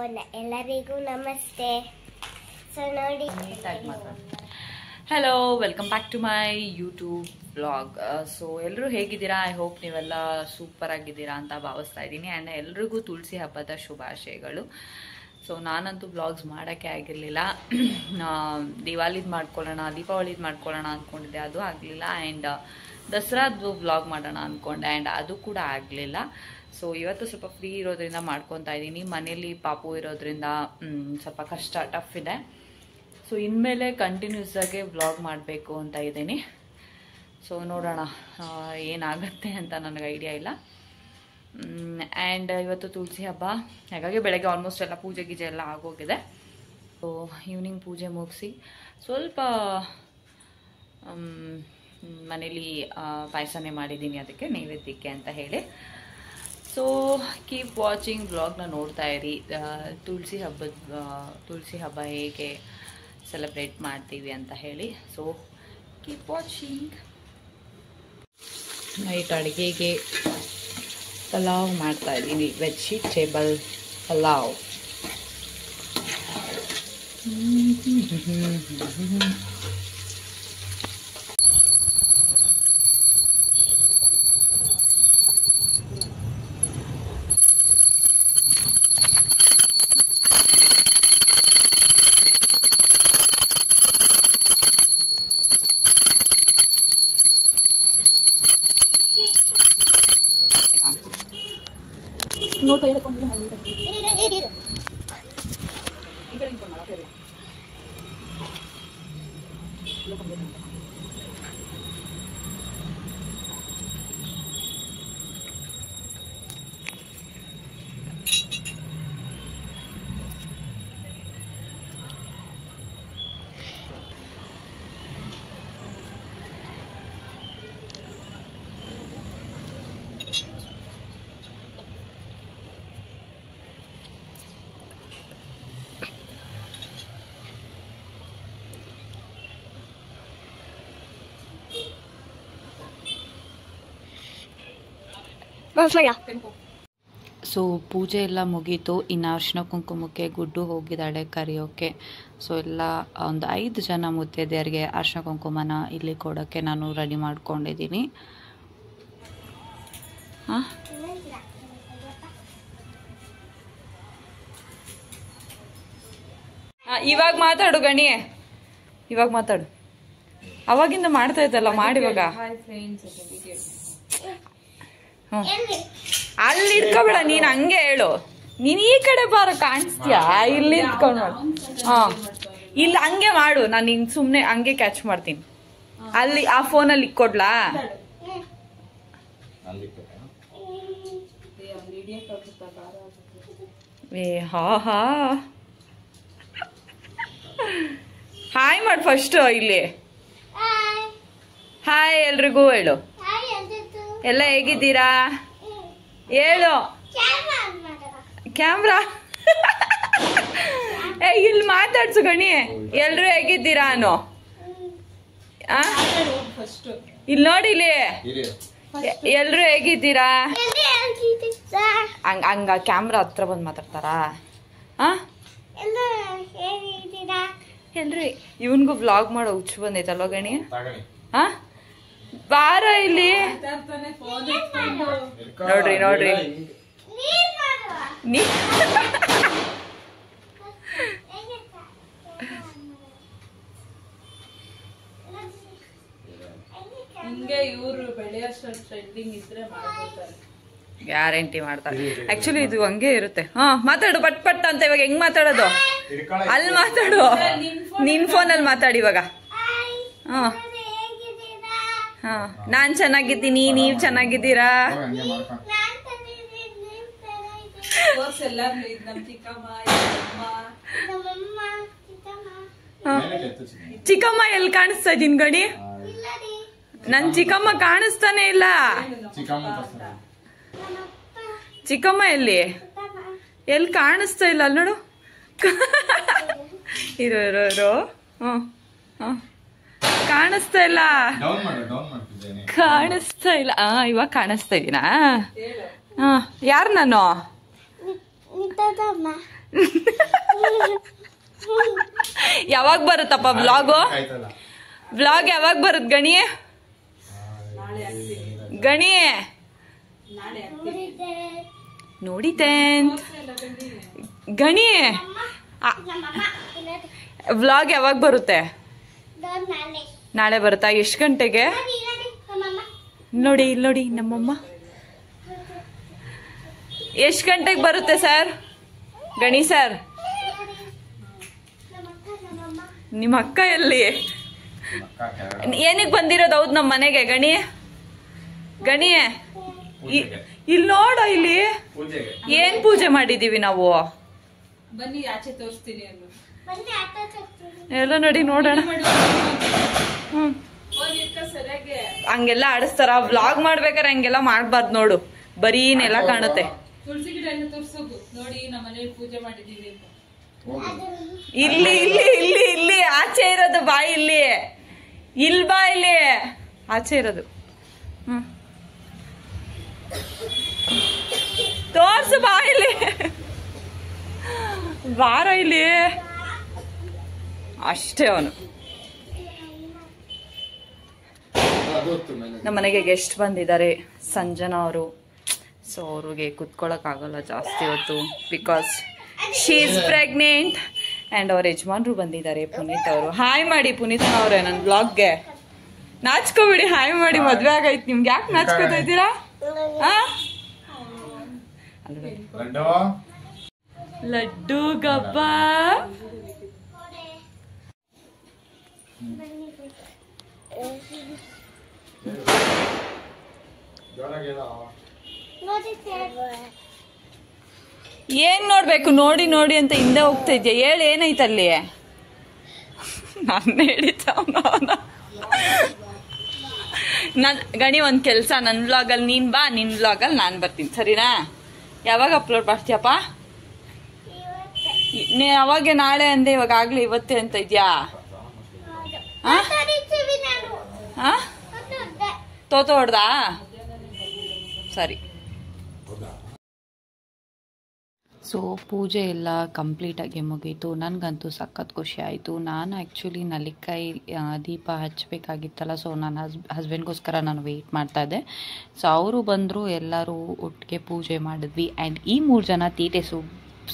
ಎಲ್ಲರಿಗೂ ನಮಸ್ತೆ. ಸೊ ನೋಡಿ, hello, welcome back to my YouTube vlog. So ಎಲ್ಲರೂ ಹೇಗಿದ್ದೀರಾ? ಐ ಹೋಪ್ ನೀವೆಲ್ಲ ಸೂಪರ್ ಆಗಿದ್ದೀರಾ ಅಂತ ಭಾವಿಸ್ತಾ ಇದ್ದೀನಿ. ಆ್ಯಂಡ್ ಎಲ್ರಿಗೂ ತುಳಸಿ ಹಬ್ಬದ ಶುಭಾಶಯಗಳು. ಸೊ ನಾನಂತೂ ವ್ಲಾಗ್ಸ್ ಮಾಡೋಕ್ಕೆ ಆಗಿರಲಿಲ್ಲ. ದೀಪಾವಳಿದು ಮಾಡ್ಕೊಳ್ಳೋಣ ಅಂದ್ಕೊಂಡಿದ್ದೆ, ಅದು ಆಗಲಿಲ್ಲ. ಆ್ಯಂಡ್ ದಸರಾದು ವ್ಲಾಗ್ ಮಾಡೋಣ ಅಂದ್ಕೊಂಡೆ, ಆ್ಯಂಡ್ ಅದು ಕೂಡ ಆಗಲಿಲ್ಲ. ಸೊ ಇವತ್ತು ಸ್ವಲ್ಪ ಫ್ರೀ ಇರೋದ್ರಿಂದ ಮಾಡ್ಕೊತಾ ಇದ್ದೀನಿ. ಮನೇಲಿ ಪಾಪು ಇರೋದ್ರಿಂದ ಸ್ವಲ್ಪ ಕಷ್ಟ, ಟಫ್ ಇದೆ. ಸೊ ಇನ್ಮೇಲೆ ಕಂಟಿನ್ಯೂಸ್ ಆಗಿ ವ್ಲಾಗ್ ಮಾಡಬೇಕು ಅಂತ ಇದ್ದೀನಿ. ಸೊ ನೋಡೋಣ ಏನಾಗುತ್ತೆ ಅಂತ ನನಗೆ ಐಡಿಯಾ ಇಲ್ಲ. ಆ್ಯಂಡ್ ಇವತ್ತು ತುಳಸಿ ಹಬ್ಬ, ಹಾಗಾಗಿ ಬೆಳಗ್ಗೆ ಆಲ್ಮೋಸ್ಟ್ ಎಲ್ಲ ಪೂಜೆ ಗೀಜೆ ಎಲ್ಲ ಆಗೋಗಿದೆ. ಸೊ ಈವ್ನಿಂಗ್ ಪೂಜೆ ಮುಗಿಸಿ ಸ್ವಲ್ಪ ಮನೇಲಿ ಪಾಯಸನೇ ಮಾಡಿದ್ದೀನಿ, ಅದಕ್ಕೆ ನೈವೇದ್ಯಕ್ಕೆ ಅಂತ ಹೇಳಿ. ಸೊ ಕೀಪ್ ವಾಚಿಂಗ್ ವ್ಲಾಗ್ನ ನೋಡ್ತಾ ಇರಿ. ತುಳಸಿ ಹಬ್ಬ ಹೇಗೆ ಸೆಲೆಬ್ರೇಟ್ ಮಾಡ್ತೀವಿ ಅಂತ ಹೇಳಿ. So keep watching. ನೈಟ್ ಅಡುಗೆಗೆ ಪಲಾವ್ ಮಾಡ್ತಾ ಇದ್ದೀನಿ, ವೆಜಿಟೇಬಲ್ ಪಲಾವ್. ಸೊ ಪೂಜೆ ಎಲ್ಲ ಮುಗೀತು. ಇನ್ನು ಅರ್ಶಿನ ಕುಂಕುಮಕ್ಕೆ ಗುಡ್ಡು ಹೋಗಿದ್ದಾಳೆ ಕರೆಯೋಕ್ಕೆ. ಸೊ ಎಲ್ಲ ಒಂದು 5 ಜನ ಮುತ್ತೈದೆಯರಿಗೆ ಅರ್ಶಿನ ಕುಂಕುಮನ ಇಲ್ಲಿ ಕೊಡೋಕ್ಕೆ ನಾನು ರೆಡಿ ಮಾಡ್ಕೊಂಡಿದ್ದೀನಿ. ಇವಾಗ ಮಾತಾಡು ಗಣಿ, ಇವಾಗ ಮಾತಾಡು. ಅವಾಗಿಂದ ಮಾಡ್ತಾ ಇದ್ದಲ್ಲ, ಮಾಡಿವಾಗ. ಅಲ್ಲಿ ಇಟ್ಕೋಬೇಡ ನೀನ್, ಹಂಗೆ ಹೇಳು. ನೀನ್ ಈ ಕಡೆ ಬಾರ, ಕಾಣಿಸ್ತೀಯಾ? ಇಲ್ಲಿ ಇಟ್ಕೊಂಡು ಮಾಡು. ಇಲ್ಲ ಹಂಗೆ ಮಾಡು, ನಾನು ನಿನ್ ಸುಮ್ನೆ ಹಂಗೆ ಕ್ಯಾಚ್ ಮಾಡ್ತೀನಿ. ಅಲ್ಲಿ ಆ ಫೋನಲ್ಲಿ ಇಕ್ಕೊಡ್ಲಾ? ಏ ಹಾ ಹಾಯ್ ಮಾಡು ಫಸ್ಟ್. ಇಲ್ಲಿ ಹಾಯ್ ಎಲ್ರಿಗೂ ಹೇಳು. ಎಲ್ಲ ಹೇಗಿದ್ದೀರಾ ಹೇಳು. ಕ್ಯಾಮ್ರಾ ಇಲ್ಲಿ ಮಾತಾಡ್ಸು ಗಣಿ. ಎಲ್ರು ಹೇಗಿದ್ದೀರಾ ಅನ್ನೋ. ಇಲ್ಲಿ ನೋಡಿ, ಇಲ್ಲಿ ಎಲ್ರು ಹೇಗಿದ್ದೀರಾ. ಹಂಗ ಕ್ಯಾಮ್ರಾ ಹತ್ರ ಬಂದು ಮಾತಾಡ್ತಾರಾ? ಎಲ್ರು ಇವನ್ಗೂ ವ್ಲಾಗ್ ಮಾಡೋ ಹುಚ್ಚು ಬಂದೈತಲ್ವ ಗಣಿ? ಬಾರ ಇಲ್ಲಿ ನೋಡ್ರಿ ಹಿಂಗೆ ಇವರು ಬೆಳೆಯೋಷ್ಟು ಟ್ರೆಂಡಿಂಗ್ ಇದ್ರೆ ಮಾಡ್ತಾರೆ, ಗ್ಯಾರಂಟಿ ಮಾಡ್ತಾರೆ. ಆಕ್ಚುಲಿ ಇದು ಹಂಗೆ ಇರುತ್ತೆ. ಮಾತಾಡು ಪಟ್ ಪಟ್ ಅಂತ. ಇವಾಗ ಹೆಂಗ್ ಮಾತಾಡೋದು? ಅಲ್ಲಿ ಮಾತಾಡು, ನಿನ್ ಫೋನಲ್ಲಿ ಮಾತಾಡಿ ಇವಾಗ. ನಾನ್ ಚೆನ್ನಾಗಿದ್ದೀನಿ, ನೀವ್ ಚೆನ್ನಾಗಿದ್ದೀರಾ? ಚಿಕ್ಕಮ್ಮ ಎಲ್ಲಿ ಕಾಣಿಸ್ತಾ ಇದೀನಿ ಗಣಿ? ನನ್ ಚಿಕ್ಕಮ್ಮ ಕಾಣಿಸ್ತಾನೆ ಇಲ್ಲ. ಚಿಕ್ಕಮ್ಮ ಎಲ್ಲಿ ಕಾಣಿಸ್ತಾ ಇಲ್ಲ? ಅಲ್ಲಿ ನೋಡು. ಇರೋ ಕಾಣಿಸ್ತಾ ಇಲ್ಲ. ಇವಾಗ ಕಾಣಿಸ್ತಾ ಇದೀನಾ? ಯಾರು ನಾನು? ಯಾವಾಗ ಬರುತ್ತಪ್ಪ ವ್ಲಾಗು? ವ್ಲಾಗ್ ಯಾವಾಗ ಬರುತ್ತೆ ಗಣಿ? ಗಣಿ ನೋಡಿತೇನ್ ಗಣಿ ವ್ಲಾಗ್ ಯಾವಾಗ ಬರುತ್ತೆ? ನಾಳೆ ಬರುತ್ತಾ? ಎಷ್ಟು ಗಂಟೆಗೆ? ನೋಡಿ ಇಲ್ಲಿ ನೋಡಿ ನಮ್ಮಮ್ಮ. ಎಷ್ಟು ಗಂಟೆಗೆ ಬರುತ್ತೆ ಸರ್? ಗಣಿ ಸರ್, ನಿಮ್ಮ ಅಕ್ಕ ಎಲ್ಲಿ? ಏನಕ್ಕೆ ಬಂದಿರೋದು? ಹೌದು ನಮ್ಮ ಮನೆಗೆ ಗಣಿ. ಗಣಿ ಇಲ್ಲಿ ನೋಡ, ಇಲ್ಲಿ ಏನ್ ಪೂಜೆ ಮಾಡಿದೀವಿ ನಾವು? ಬನ್ನಿ ಆಚೆ ತೋರಿಸ್ತೀನಿ. ಎಲ್ಲ ನೋಡಿ ನೋಡೋಣ. ಹಂಗೆಲ್ಲ ಆಡಿಸ್ತಾರ? ವ್ಲಾಗ್ ಮಾಡ್ಬೇಕಾರೆ ಹಂಗೆಲ್ಲ ಮಾಡ್ಬಾರ್ದು ನೋಡು, ಬರೀ ನೆಲ ಕಾಣುತ್ತೆ. ತುಳಸಿ ಗಿಡ ಎಲ್ಲ ತೋರ್ಸೋದು ನೋಡಿ, ನಮ್ಮ ಮನೇಲಿ ಪೂಜೆ ಮಾಡಿದೀವಿ ಅಂತ. ಇಲ್ಲಿ ಇಲ್ಲಿ ಇಲ್ಲಿ ಇಲ್ಲಿ ಆಚೆ ಇರೋದು ಬಾ, ಇಲ್ಲಿ ಇಲ್ಲಿ ಬಾ, ಇಲ್ಲಿ ಆಚೆ ಇರೋದು. ತೋರ್ಸು ಬಾ, ಇಲ್ಲಿ ಬಾರ, ಇಲ್ಲಿ ಅಷ್ಟೇ. ಅವನು ನಮ್ಮ ಮನೆಗೆ ಗೆಸ್ಟ್ ಬಂದಿದ್ದಾರೆ, ಸಂಜನಾ ಅವರು. ಸೊ ಅವ್ರಿಗೆ ಕುತ್ಕೊಳಕ್ ಆಗಲ್ಲ ಜಾಸ್ತಿ ಹೊತ್ತು, because she is pregnant. And ಅವ್ರ ಯಜಮಾನ್ರು ಬಂದಿದ್ದಾರೆ, ಪುನೀತ್ ಅವರು. ಹಾಯ್ ಮಾಡಿ ಪುನೀತ್ ಅವ್ರೆ ನನ್ನ ಬ್ಲಾಗ್ಗೆ. ನಾಚ್ಕೋಬಿಡಿ, ಹಾಯ್ ಮಾಡಿ. ಮದ್ವೆ ಆಗೈತ್ ನಿಮ್ಗೆ, ಯಾಕೆ ನಾಚ್ಕೋತಾ ಇದ್ದೀರಾ? ಲಡ್ಡು ಗಬ್ಬ. ಏನ್ ನೋಡ್ಬೇಕು? ನೋಡಿ ನೋಡಿ ಅಂತ ಹಿಂದೆ ಹೋಗ್ತಾ ಇದ್ಯಾ? ಹೇಳಿ ಏನೈತಲ್ಲಿ? ನನ್ನ ಹೇಳಿದ ನನ್ ಗಣಿ, ಒಂದ್ ಕೆಲ್ಸ, ನನ್ ವ್ಲಾಗಲ್ಲಿ ನೀನ್ ಬಾ, ನಿನ್ ವ್ಲಾಗಲ್ಲಿ ನಾನ್ ಬರ್ತೀನಿ, ಸರಿನಾ? ಯಾವಾಗ ಅಪ್ಲೋಡ್ ಮಾಡ್ತೀಯಪ್ಪ? ಯಾವಾಗ? ನಾಳೆ ಅಂದೆ, ಇವಾಗ ಆಗ್ಲಿ ಇವತ್ತೇ ಅಂತ ಇದ್ಯಾ? ತೋತ ಹೊಡ್ದಾ? ಸರಿ. ಸೊ ಪೂಜೆ ಎಲ್ಲ ಕಂಪ್ಲೀಟಾಗಿ ಮುಗೀತು. ನನಗಂತೂ ಸಖತ್ ಖುಷಿ ಆಯಿತು. ನಾನು ಆ್ಯಕ್ಚುಲಿ ನಲ್ಲಿಕಾಯಿ ದೀಪ ಹಚ್ಚಬೇಕಾಗಿತ್ತಲ್ಲ, ಸೊ ನನ್ನ ಹಸ್ಬೆಂಡ್ಗೋಸ್ಕರ ನಾನು ವೆಯ್ಟ್ ಮಾಡ್ತಾಯಿದ್ದೆ. ಸೊ ಅವರು ಬಂದರು, ಎಲ್ಲರೂ ಒಟ್ಟಿಗೆ ಪೂಜೆ ಮಾಡಿದ್ವಿ. ಆ್ಯಂಡ್ ಈ 3 ಜನ ತೀಟೆ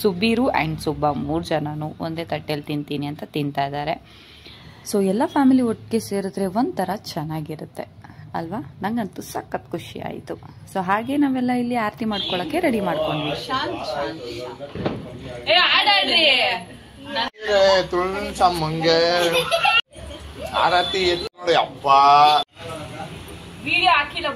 ಸುಬ್ಬೀರು ಆ್ಯಂಡ್ ಸುಬ್ಬ 3 ಜನನು ಒಂದೇ ತಟ್ಟೆಯಲ್ಲಿ ತಿಂತೀನಿ ಅಂತ ತಿಂತಾ ಇದ್ದಾರೆ. ಸೊ ಎಲ್ಲ ಫ್ಯಾಮಿಲಿ ಒಟ್ಟಿಗೆ ಸೇರಿದ್ರೆ ಒಂಥರ ಚೆನ್ನಾಗಿರುತ್ತೆ ಅಲ್ವಾ? ನಂಗಂತೂ ಸಖತ್ ಖುಷಿ ಆಯಿತು. ಸೊ ಹಾಗೆ ನಾವೆಲ್ಲ ಇಲ್ಲಿ ಆರತಿ ಮಾಡ್ಕೊಳಕ್ಕೆ ರೆಡಿ ಮಾಡ್ಕೊಂಡ್ವಿ. ತುಳಸಮ್ಮಂಗೆ ಆರತಿ ನೋಡಿ ಅಪ್ಪ. ವಿಡಿಯೋ ಹಾಕಿಲ್ಲ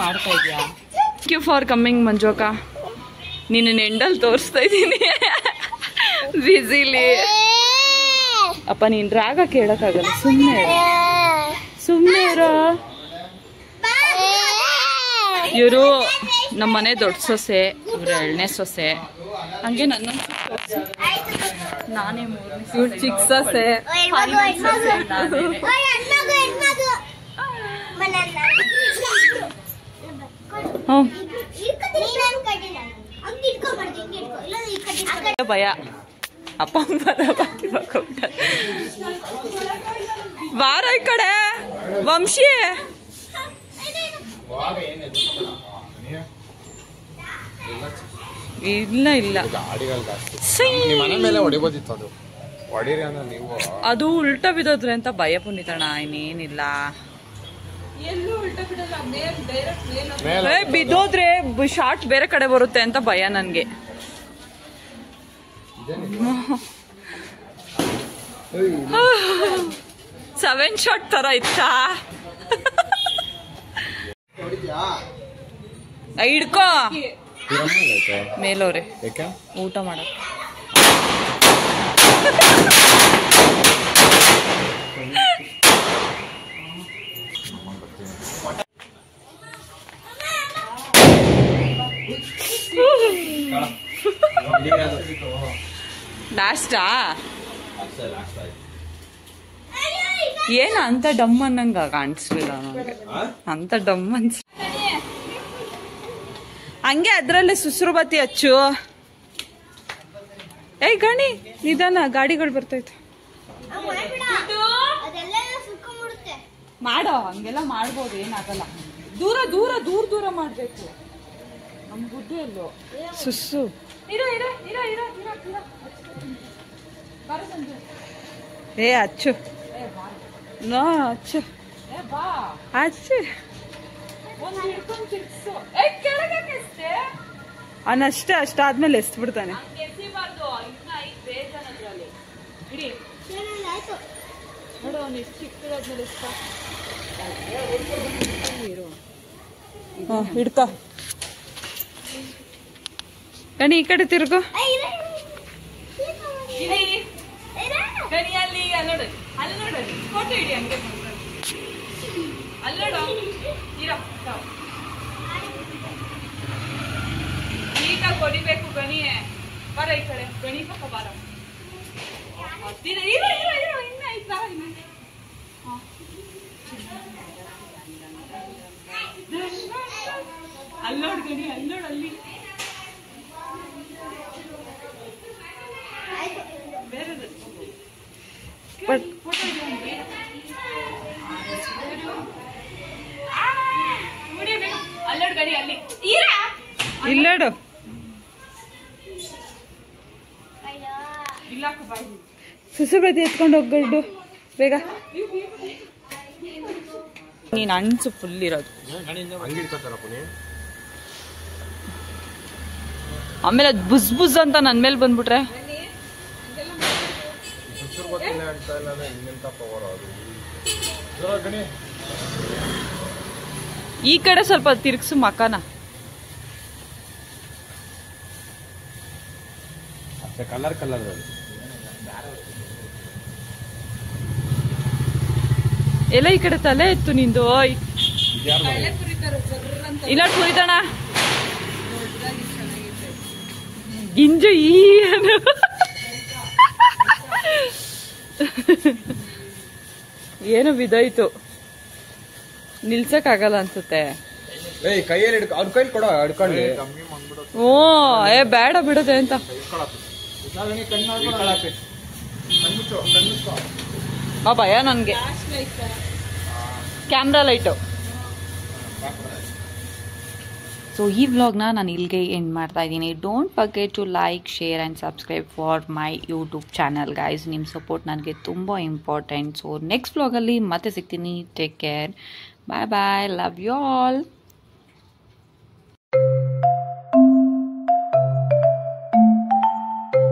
ಮಾಡ್ತಾ ಇದೀಯಾ? ಥ್ಯಾಂಕ್ ಯು ಫಾರ್ ಕಮ್ಮಿಂಗ್ ಮಂಜು ಅಕ್ಕ. ನಿನ್ನ ಎಂಡಲ್ಲಿ ತೋರಿಸ್ತಾ ಇದ್ದೀನಿ ಬಿಸಿಲಿ. ಅಪ್ಪ ನೀನ್ ರಾಗ ಕೇಳಕ್ಕಾಗಲ್ಲ, ಸುಮ್ಮನೆ ಇರೋ. ಇವರು ನಮ್ಮನೆ ದೊಡ್ಡ ಸೊಸೆ, ಇವ್ರು 2ನೇ ಸೊಸೆ. ಹಂಗೆ ನನ್ನೊಂದು ನಾನೇ 3ನೇ ಚಿಕ್ಕ ಸೊಸೆ. ಭಯ ಅಪ್ಪ ಬಾರ ಈ ಕಡೆ ವಂಶಿ. ಇಲ್ಲ ಇಲ್ಲ, ಅದು ಉಲ್ಟಾ ಬಿದ್ದೋದ್ರೆ ಅಂತ ಭಯ ಪುನೀತಣ್ಣ, ಇನ್ನೇನಿಲ್ಲ. ಬಿದ್ದೋದ್ರೆ ಶಾರ್ಟ್ ಬೇರೆ ಕಡೆ ಬರುತ್ತೆ ಅಂತ ಭಯ ನನ್ಗೆ. 7 ಶಾಟ್ ತರ ಇತ್ತಾ? ಹಿಡ್ಕೋ ಮೇಲವ್ರೆ ಊಟ ಮಾಡಕ್. ಲಾಸ್ಟಾ ಏನು ಅಂತ ಡಮ್ ಅನ್ನಂಗ ಕಾಣಿಸ್ಲಿಲ್ಲ ನನಗೆ. ಅಂತ ಡಮ್ ಅನ್ಸ್ ಹಂಗೆ ಅದ್ರಲ್ಲೇ ಸುಸ್ರು ಬತ್ತಿ ಹಚ್ಚು. ಏಯ್ ಗಣಿ ನಿಧಾನ, ಗಾಡಿಗಳು ಬರ್ತೈತೆ. ಮಾಡೋ ಹಂಗೆಲ್ಲ ಮಾಡ್ಬೋದು, ಏನಾಗಲ್ಲ. ದೂರ ದೂರ ದೂರ ದೂರ ಮಾಡ್ಬೇಕು. ನಮ್ ಗುಡ್ಡು ಎಲ್ಲೋ ಸುಸ್ಸು. ಏ ಹಚ್ಚು ನೋ ಹಚ್ಚು ಹಚ್ಚು ಅವನಷ್ಟೇ ಅಷ್ಟಾದ್ಮೇಲೆ ಎಸ್ಬಿಡ್ತಾನೆ. ಹಿಡ್ಕ ಗಣಿ, ಈ ಕಡೆ ತಿರುಗು. ಈಗ ಕೊಡಿಬೇಕು ಗಣಿ. ಬರ ಈ ಕಡೆ ಗಣಿ ಪಕ್ಕ ಬಾರ. ಅಲ್ಲೋಡ್ ಗಣಿ, ಅಲ್ಲೋಡ್ ಅಲ್ಲಿ. ಅಲ್ಲೋಡ್ ಗಣಿ ಅಲ್ಲಿ ಇಲ್ಲೋಡು. ಸುಸು ಬದಿ ಎತ್ಕೊಂಡು ಹೋಗ್ಗಡ್ಡು ಬೇಗ. ನೀನ್ ಅಂಚು ಫುಲ್ ಇರೋದು. ಆಮೇಲೆ ಅದ್ ಬುಸ್ ಬುಸ್ ಅಂತ ನನ್ ಮೇಲೆ ಬಂದ್ಬಿಟ್ರೆ ಈ ಕಡೆ ಸ್ವಲ್ಪ ತಿರ್ಗ್ಸು ಮಕಾನ. ಕಲರ್ ಕಲರ್ ಎಲ್ಲ ಈ ಕಡೆ ತಲೆ ಇತ್ತು ನಿಂದು. ಇಲ್ಲ ಕುಯ್ದಣ ಗಿಂಜು ಈ ಏನು ಬಿದ್ದೋಯ್ತು, ನಿಲ್ಸಕ್ ಆಗಲ್ಲ ಅನ್ಸುತ್ತೆ. ಓ ಏ ಬೇಡ ಬಿಡದೆ ಅಂತ. ಭಯ ನನ್ಗೆ ಕ್ಯಾಮ್ರಾ ಲೈಟು. ಸೊ ಈ ವ್ಲಾಗ್ನ ನಾನು ಇಲ್ಲಿಗೆ ಎಂಡ್ ಮಾಡ್ತಾ ಇದ್ದೀನಿ. Don't forget to like, share and subscribe for my YouTube channel guys. ನಿಮ್ಮ ಸಪೋರ್ಟ್ ನನಗೆ ತುಂಬ ಇಂಪಾರ್ಟೆಂಟ್. ಸೊ ನೆಕ್ಸ್ಟ್ ವ್ಲಾಗಲ್ಲಿ ಮತ್ತೆ ಸಿಗ್ತೀನಿ. Take care, bye bye, love you all.